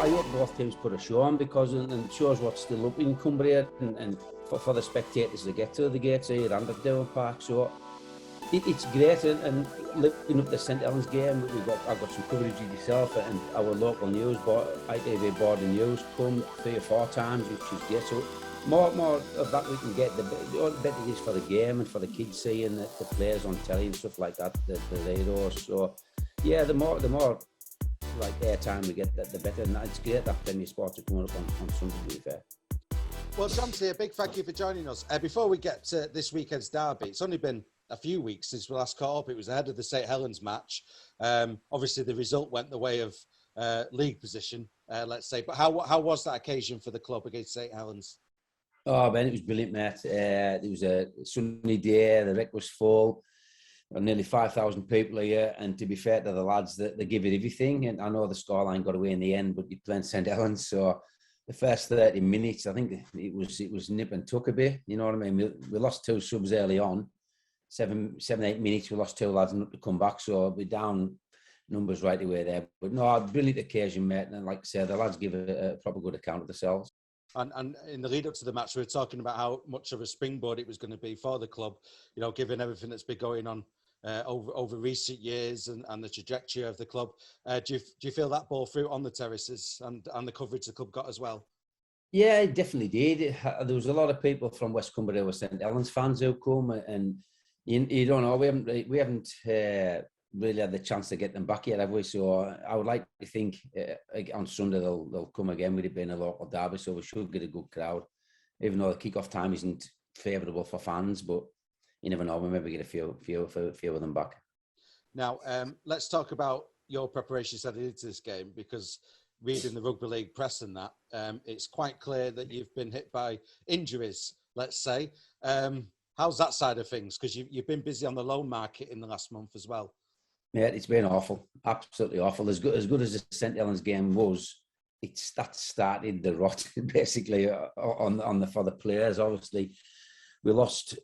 I hope both teams put a show on because and shows what's still up in Cumbria and for the spectators to get to the gates here and at Devon Park. So it's great and looking up the St Helens game, I've got some coverage of yourself and our local news, ITV Board and News come 3 or 4 times, which is great. So more of that we can get, the better it is for the game and for the kids seeing the players on telly and stuff like that, the heroes. So yeah, the more like airtime we get, the better. And it's great that Premier Sports are coming up on Sunday, to be fair. Well, Jonty, a big thank you for joining us. Before we get to this weekend's derby, it's only been a few weeks since we last caught up. It was ahead of the St Helens match. Obviously, the result went the way of league position, let's say. But how was that occasion for the club against St Helens? Oh, man, it was brilliant, mate. It was a sunny day. The rec was full. Nearly 5,000 people here. And to be fair to the lads, they give it everything. And I know the scoreline got away in the end, but you're playing St Helens, so the first 30 minutes, I think it was nip and tuck a bit. You know what I mean? We lost 2 subs early on. 7, 8 minutes, we lost 2 lads and to come back. So we're down numbers right away there. But no, brilliant occasion, mate. And like I said, the lads give a proper good account of themselves. And in the lead up to the match, we were talking about how much of a springboard it was going to be for the club, you know, given everything that's been going on over recent years and the trajectory of the club. Do you feel that bore fruit on the terraces and the coverage the club got as well? Yeah, it definitely did. There was a lot of people from West Cumbria who were St Helens fans who come, and you don't know, we haven't really had the chance to get them back yet, have we? So I would like to think on Sunday they'll come again with it being a local derby, so we should get a good crowd, even though the kick-off time isn't favourable for fans, but you never know, we'll maybe get a few of them back. Now, let's talk about your preparations heading into this game, because reading the Rugby League press and that, it's quite clear that you've been hit by injuries, let's say. How's that side of things? Because you've been busy on the loan market in the last month as well. Yeah, it's been awful, absolutely awful. As good as the St Helens game was, that started the rot basically for the players. Obviously, we lost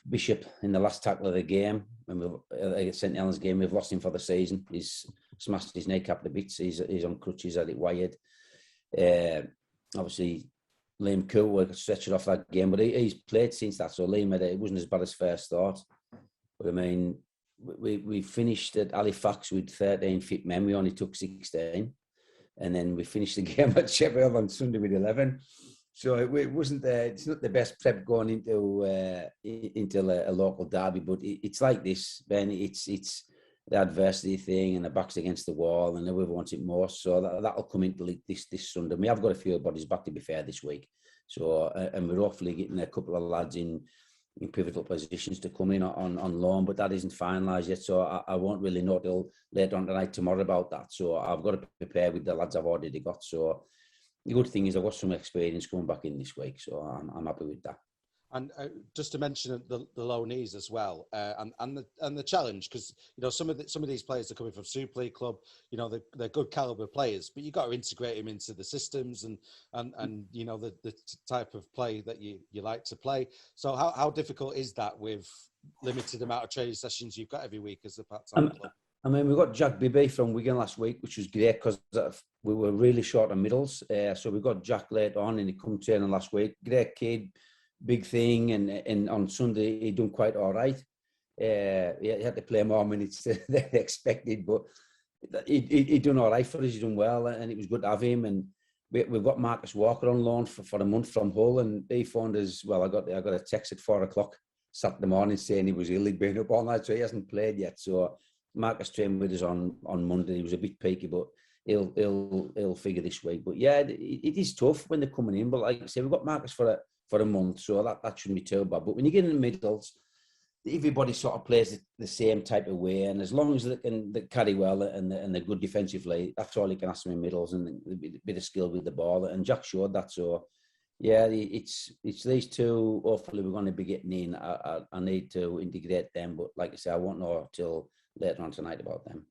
Bishop in the last tackle of the game. When St Helens game, we've lost him for the season. He's smashed his kneecap to bits. He's on crutches, had it wired. Obviously, Liam Cool stretched off that game, but he's played since that. So Liam, it wasn't as bad as first thought. But I mean, we finished at Halifax with 13 fit men. We only took 16, and then we finished the game at Sheffield on Sunday with 11. So it wasn't. It's not the best prep going into a local derby, but it's like this, Ben. It's the adversity thing, and the back's against the wall, and whoever wants it more. So that'll come into this Sunday. We have got a few bodies back, to be fair, this week. So and we're hopefully getting a couple of lads in pivotal positions to come in on loan, but that isn't finalised yet. So I won't really know till later on tonight, tomorrow about that. So I've got to prepare with the lads I've already got. So the good thing is I've got some experience coming back in this week, so I'm happy with that. And just to mention the loanees as well, and the challenge, because you know some of these players are coming from Super League club. You know they're good caliber players, but you got to integrate them into the systems and you know the type of play that you like to play. So how difficult is that with limited amount of training sessions you've got every week as a part-time club? I mean, we got Jack Bibby from Wigan last week, which was great because we were really short on middles. So we got Jack late on, and he come training last week. Great kid. Big thing, and on Sunday he done quite all right. He had to play more minutes than expected, but he done all right for us. He done well, and it was good to have him. And we've got Marcus Walker on loan for a month from Hull, and he phoned us. Well, I got a text at 4 o'clock Saturday morning saying he was ill. He'd been up all night, so he hasn't played yet. So Marcus trained with us on Monday. He was a bit peaky, but he'll figure this week. But yeah, it is tough when they're coming in. But like I say, we've got Marcus for a month, so that shouldn't be too bad. But when you get in the middles, everybody sort of plays the same type of way, and as long as they carry well and they're good defensively, that's all you can ask them in middles, and a bit of skill with the ball. And Jack showed that. So yeah, it's these two. Hopefully, we're going to be getting in. I need to integrate them, but like I say, I won't know till later on tonight about them.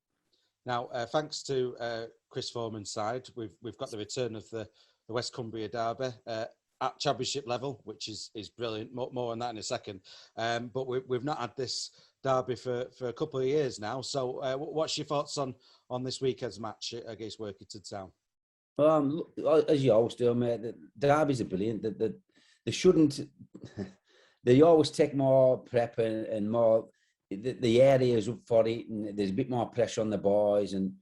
Now, thanks to Chris Foreman's side, we've got the return of the West Cumbria derby. At championship level, which is brilliant. More on that in a second. But we've not had this derby for a couple of years now. So what's your thoughts on this weekend's match against Workington Town? As you always do, mate, the derbies are brilliant. They shouldn't. They always take more prep and more. The area is up for it, and there's a bit more pressure on the boys, and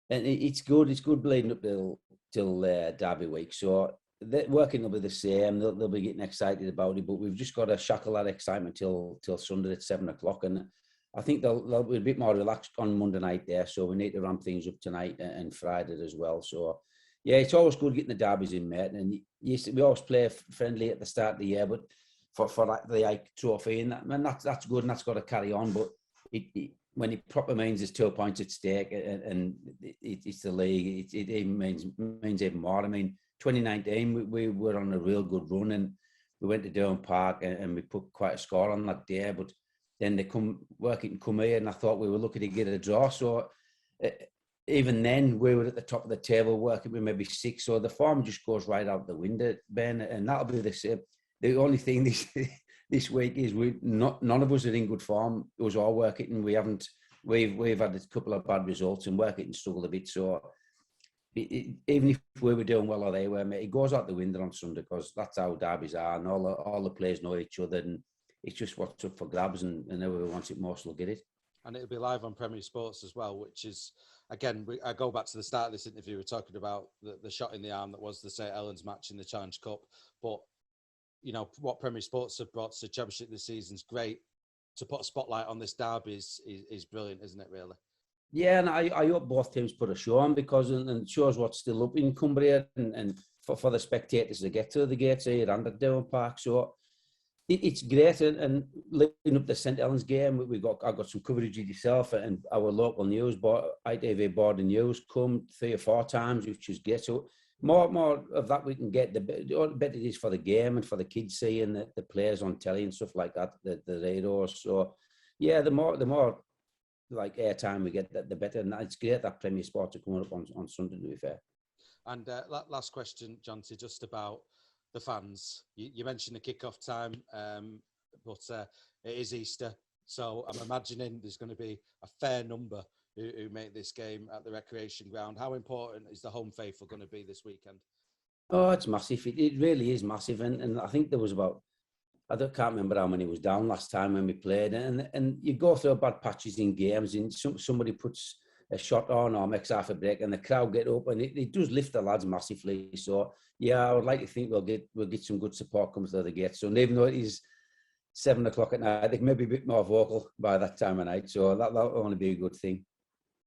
it's good. It's good bleeding up till derby week. So working will be the same. They'll be getting excited about it, but we've just got to shackle that excitement till Sunday at 7:00, and I think they'll be a bit more relaxed on Monday night there. So we need to ramp things up tonight and Friday as well. So yeah, it's always good getting the derbies in, mate. And yes, we always play friendly at the start of the year, but for like the Ike Trophy, and that's good, and that's got to carry on. But when it proper means there's 2 points at stake, and it's the league, it even means even more. I mean, 2019 we were on a real good run, and we went to Durham Park and we put quite a score on that day. But then they come here, and I thought we were lucky to get a draw. So even then, we were at the top of the table, working with maybe 6. So the form just goes right out the window, Ben, and that'll be the same. The only thing this week is none of us are in good form. It was all Workington. We've had a couple of bad results, and Workington struggled a bit. So even if we were doing well or they were, mate, it goes out the window on Sunday, because that's how derbies are, and all the players know each other, and it's just what's up for grabs, and whoever wants it most will get it. And it'll be live on Premier Sports as well, which is, again, I go back to the start of this interview. We're talking about the shot in the arm that was the St Helens match in the Challenge Cup, but you know what Premier Sports have brought to the Championship this season is great. To put a spotlight on this derby is brilliant, isn't it? Really. Yeah, and I hope both teams put a show on, because and shows what's still up in Cumbria, and for the spectators to get to the gates here and at Durham Park. So it's great, and leading up the St Helens game, I got some coverage of yourself and our local news, but ITV Board and News come 3 or 4 times, which is great. So more of that we can get, the better it is for the game and for the kids seeing the players on telly and stuff like that, the heroes. So yeah, the more like airtime we get, the better. And it's great that Premier Sports are coming up on Sunday, to be fair. And last question, Jonty, just about the fans. You mentioned the kick-off time, but it is Easter, so I'm imagining there's going to be a fair number who make this game at the recreation ground. How important is the home faithful going to be this weekend? Oh, it's massive. It really is massive. And I think there was about, can't remember how many was down last time when we played. And you go through bad patches in games, and somebody puts a shot on or makes half a break, and the crowd get up, and it does lift the lads massively. So yeah, I would like to think we'll get some good support comes through the gate. So even though it is 7:00 at night, they can maybe be a bit more vocal by that time of night. So that'll only be a good thing.